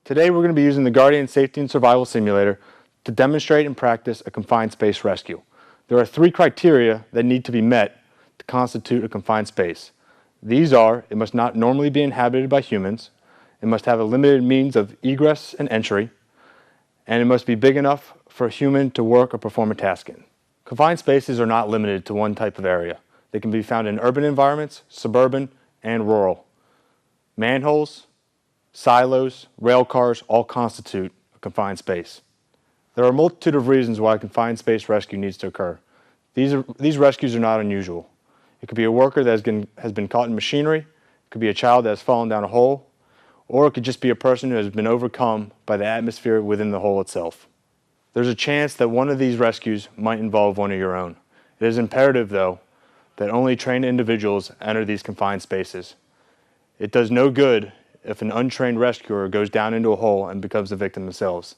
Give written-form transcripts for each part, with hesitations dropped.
Today we're going to be using the Guardian Safety and Survival Simulator to demonstrate and practice a confined space rescue. There are 3 criteria that need to be met to constitute a confined space. These are: it must not normally be inhabited by humans, it must have a limited means of egress and entry, and it must be big enough for a human to work or perform a task in. Confined spaces are not limited to one type of area. They can be found in urban environments, suburban, and rural. Manholes, silos, rail cars all constitute a confined space. There are a multitude of reasons why a confined space rescue needs to occur. These rescues are not unusual. It could be a worker that has been caught in machinery, it could be a child that has fallen down a hole, or it could just be a person who has been overcome by the atmosphere within the hole itself. There's a chance that one of these rescues might involve one of your own. It is imperative, though, that only trained individuals enter these confined spaces. It does no good if an untrained rescuer goes down into a hole and becomes a victim themselves.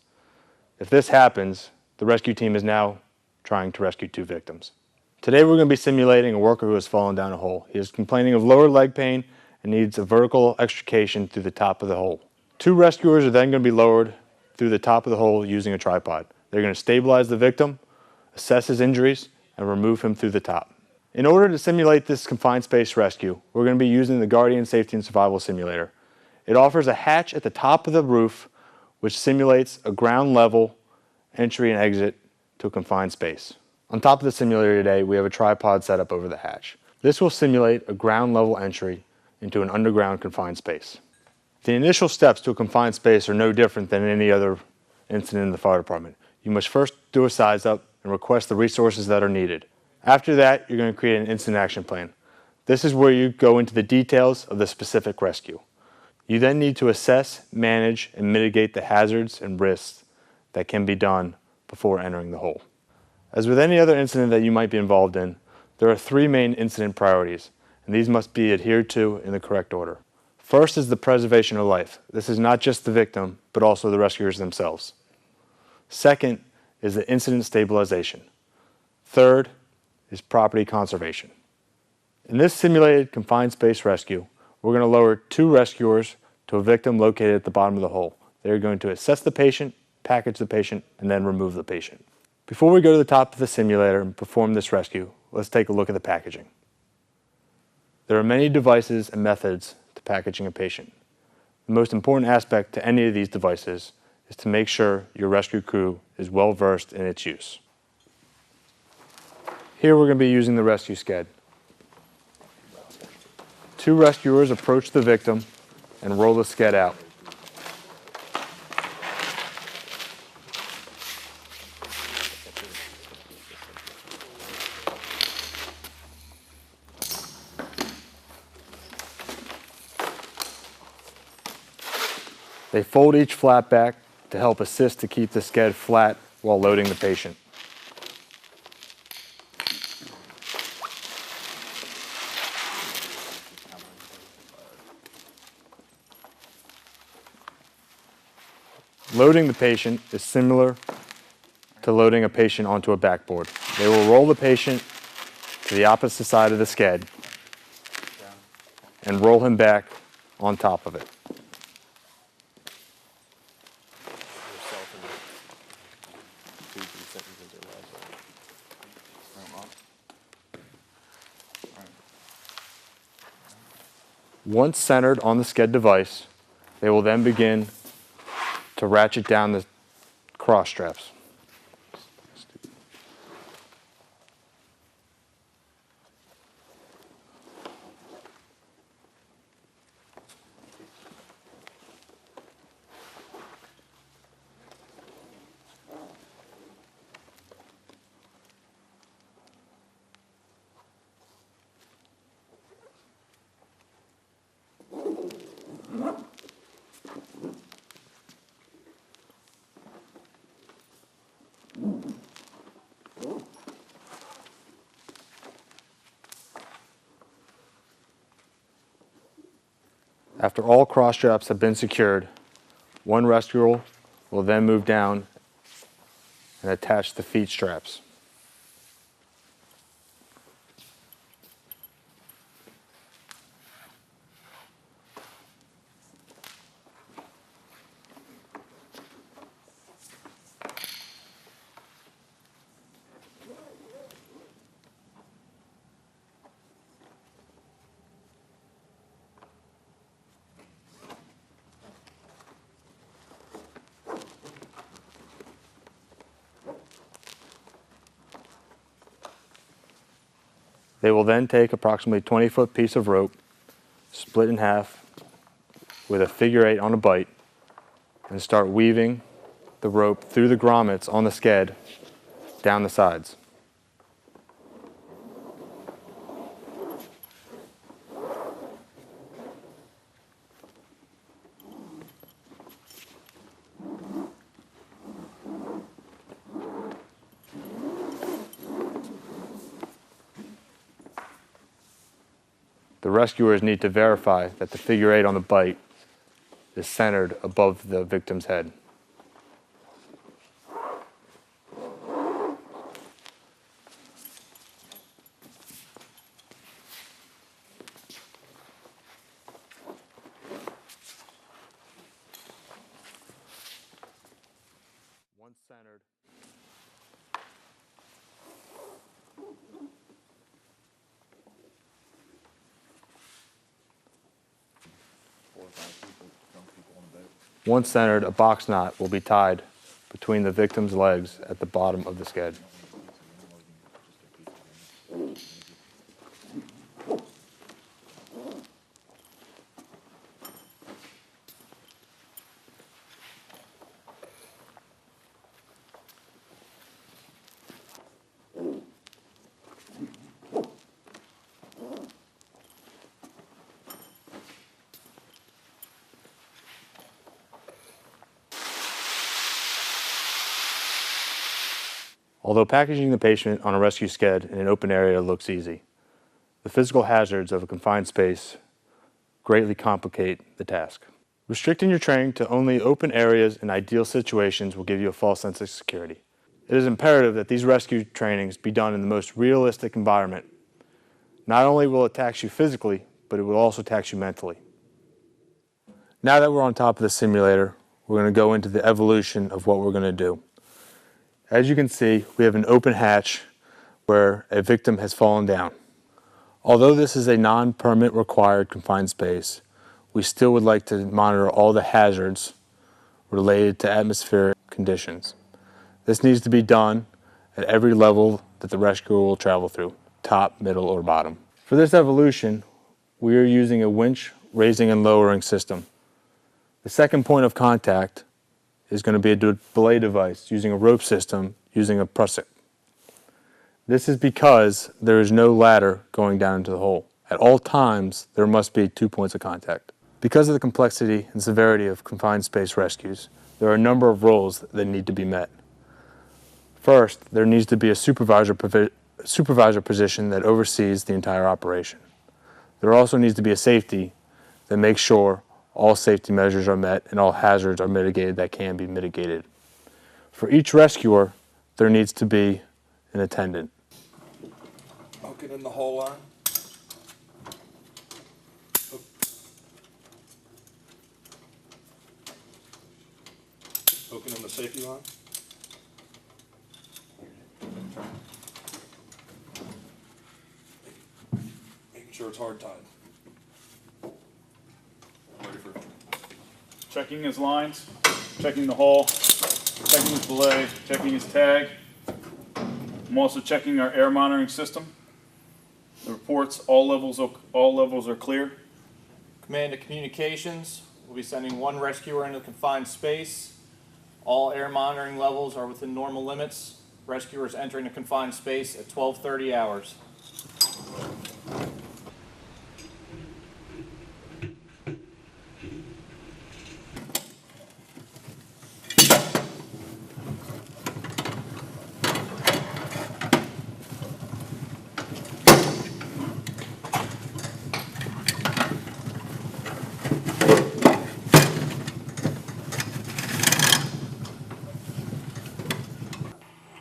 If this happens, the rescue team is now trying to rescue 2 victims. Today we're going to be simulating a worker who has fallen down a hole. He is complaining of lower leg pain and needs a vertical extrication through the top of the hole. 2 rescuers are then going to be lowered through the top of the hole using a tripod. They're going to stabilize the victim, assess his injuries, and remove him through the top. In order to simulate this confined space rescue, we're going to be using the Guardian Safety and Survival Simulator. It offers a hatch at the top of the roof which simulates a ground level entry and exit to a confined space. On top of the simulator today, we have a tripod set up over the hatch. This will simulate a ground level entry into an underground confined space. The initial steps to a confined space are no different than any other incident in the fire department. You must first do a size up and request the resources that are needed. After that, you're going to create an incident action plan. This is where you go into the details of the specific rescue. You then need to assess, manage, and mitigate the hazards and risks that can be done before entering the hole. As with any other incident that you might be involved in, there are 3 main incident priorities, and these must be adhered to in the correct order. First is the preservation of life. This is not just the victim, but also the rescuers themselves. Second is the incident stabilization. Third is property conservation. In this simulated confined space rescue, we're going to lower 2 rescuers to a victim located at the bottom of the hole. They're going to assess the patient, package the patient, and then remove the patient. Before we go to the top of the simulator and perform this rescue, let's take a look at the packaging. There are many devices and methods to packaging a patient. The most important aspect to any of these devices is to make sure your rescue crew is well versed in its use. Here we're going to be using the rescue sked. 2 rescuers approach the victim and roll the sked out. They fold each flap back to help assist to keep the sked flat while loading the patient. Loading the patient is similar to loading a patient onto a backboard. They will roll the patient to the opposite side of the sked and roll him back on top of it. Once centered on the sked device, they will then begin to ratchet down the cross straps. After all cross straps have been secured, one rescuer will then move down and attach the feet straps. They will then take approximately 20-foot piece of rope, split in half with a figure 8 on a bight, and start weaving the rope through the grommets on the sked down the sides. The rescuers need to verify that the figure 8 on the bight is centered above the victim's head. Once centered, a box knot will be tied between the victim's legs at the bottom of the sked. Although packaging the patient on a rescue sked in an open area looks easy, the physical hazards of a confined space greatly complicate the task. Restricting your training to only open areas in ideal situations will give you a false sense of security. It is imperative that these rescue trainings be done in the most realistic environment. Not only will it tax you physically, but it will also tax you mentally. Now that we're on top of the simulator, we're going to go into the evolution of what we're going to do. As you can see, we have an open hatch where a victim has fallen down. Although this is a non-permit required confined space, we still would like to monitor all the hazards related to atmospheric conditions. This needs to be done at every level that the rescuer will travel through, top, middle, or bottom. For this evolution, we are using a winch raising and lowering system. The second point of contact is going to be a belay device using a rope system using a prusik. This is because there is no ladder going down into the hole. At all times, there must be 2 points of contact. Because of the complexity and severity of confined space rescues, there are a number of roles that need to be met. First, there needs to be a supervisor position that oversees the entire operation. There also needs to be a safety that makes sure all safety measures are met and all hazards are mitigated that can be mitigated. For each rescuer, there needs to be an attendant. Hook it in the hole line. Hooking in the safety line. Making sure it's hard tied. Ready for Checking his lines, checking the hole, checking his belay, checking his tag. I'm also checking our air monitoring system. The reports, all levels are clear. Command to communications. We'll be sending one rescuer into the confined space. All air monitoring levels are within normal limits. Rescuers entering the confined space at 12:30 hours.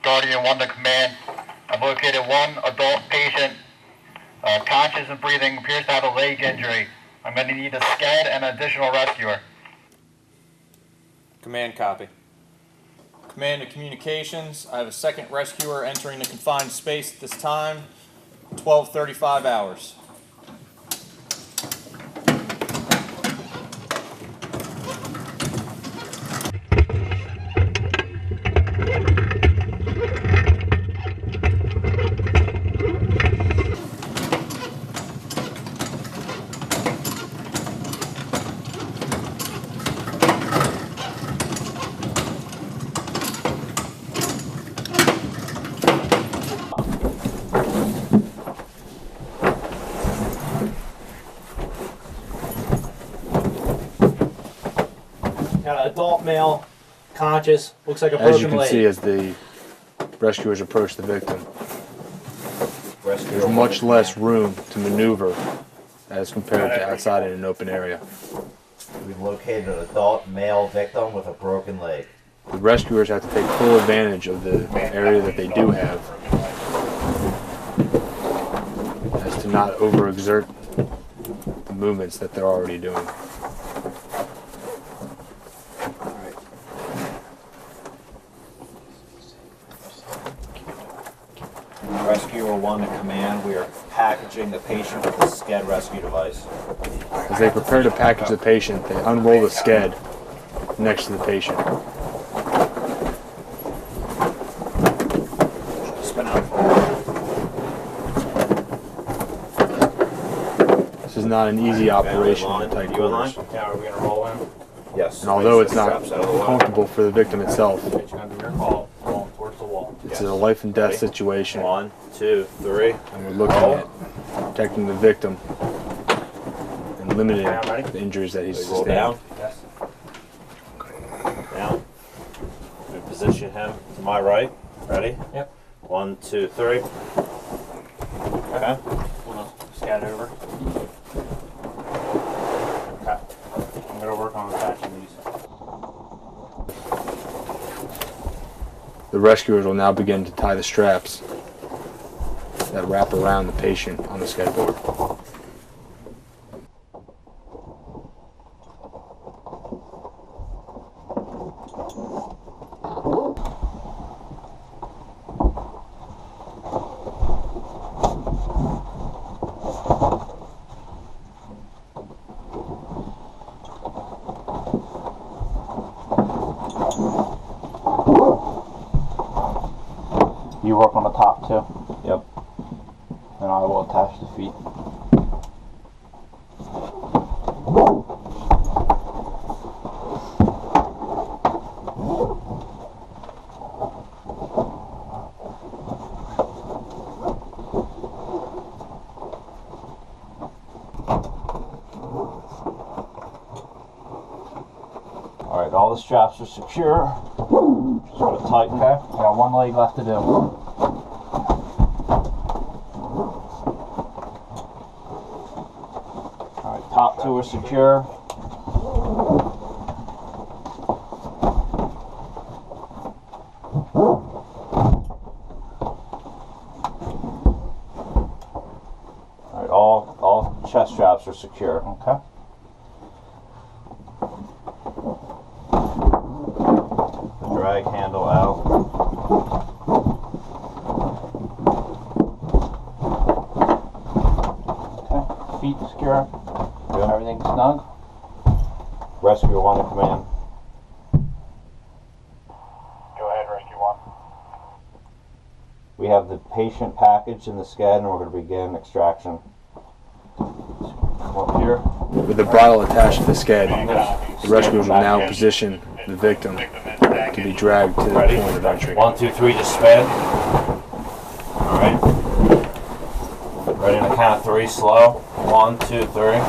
Guardian 1 to command. I've located one adult patient, conscious and breathing, appears to have a leg injury. I'm going to need a sked and an additional rescuer. Command copy. Command to communications. I have a second rescuer entering the confined space at this time. 12:35 hours. Got an adult male, conscious, looks like a As you broken can leg. see, as the rescuers approach the victim, Rescue there's much less room to maneuver as compared to outside in an open area. We've located an adult male victim with a broken leg. The rescuers have to take full advantage of the area that they do have, as to not overexert the movements that they're already doing. Rescuer 1 to command. We are packaging the patient with a SCED rescue device. As they prepare to package the patient, they unroll the SCED next to the patient. Spin out. This is not an easy operation in tight You in line? quarters. Now are we gonna roll in? Yes. And although it's not Straps out of the way. comfortable for the victim itself, It's gonna be your call. Rolling towards the wall. it's a life and death situation, 1, 2, 3. and we're looking at protecting the victim and limiting the injuries that he's Roll sustained. down. Yes. Down. We position him to my right. Ready? Yep. 1, 2, 3. Okay. Wanna scat over? Okay. I'm gonna work on attaching these. The rescuers will now begin to tie the straps that wrap around the patient on the skateboard. You work on the top too, Yep. and I will attach the feet. All right. All the straps are secure. Just gonna tighten. Okay, I got one leg left to do. All right. Top 2 are secure. All right. All chest straps are secure. Okay. The drag handle out. Okay, feet secure. Good. Everything snug. Rescue 1 to command. Go ahead, rescue 1. We have the patient packaged in the SCED, and we're going to begin extraction. Come up here. With the bridle attached to the SCED, the rescuers will now position the victim to be dragged to the Ready? point of entry. 1, 2, 3, just spin. All right. Ready on the count of 3, slow. 1, 2, 3.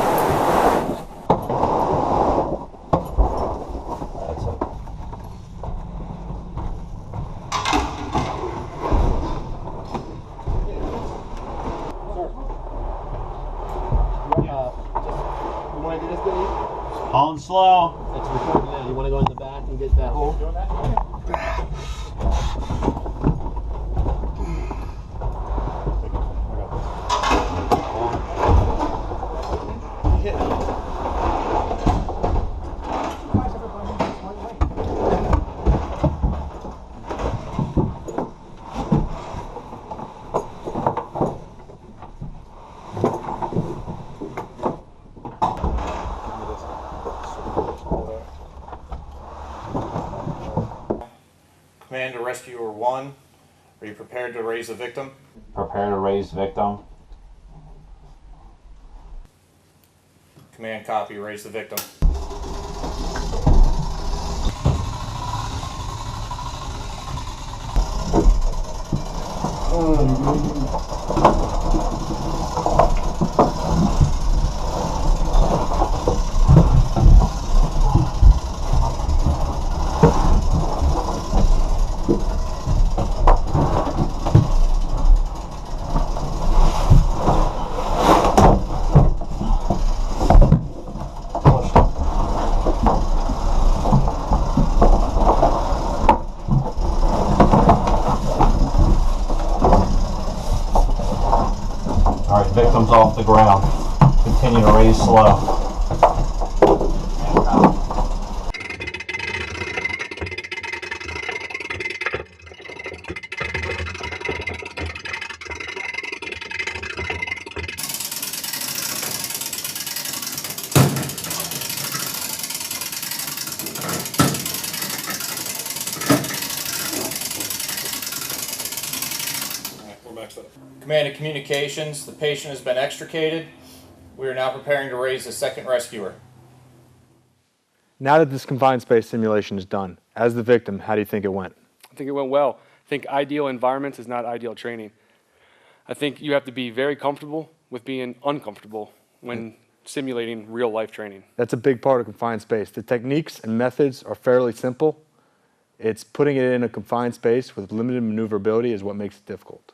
That's it. You want to do this, Billy? Hold slow. It's recording now. You want to go in the back and get that hole? Commander Rescuer 1, are you prepared to raise the victim? Prepare to raise victim. Command copy, raise the victim. comes off the ground. Continue to raise slow. We're maxed up. Command of Communications, the patient has been extricated. We are now preparing to raise the second rescuer. Now that this confined space simulation is done, as the victim, how do you think it went? I think it went well. I think ideal environments is not ideal training. I think you have to be very comfortable with being uncomfortable when simulating real life training. That's a big part of confined space. The techniques and methods are fairly simple. It's putting it in a confined space with limited maneuverability is what makes it difficult.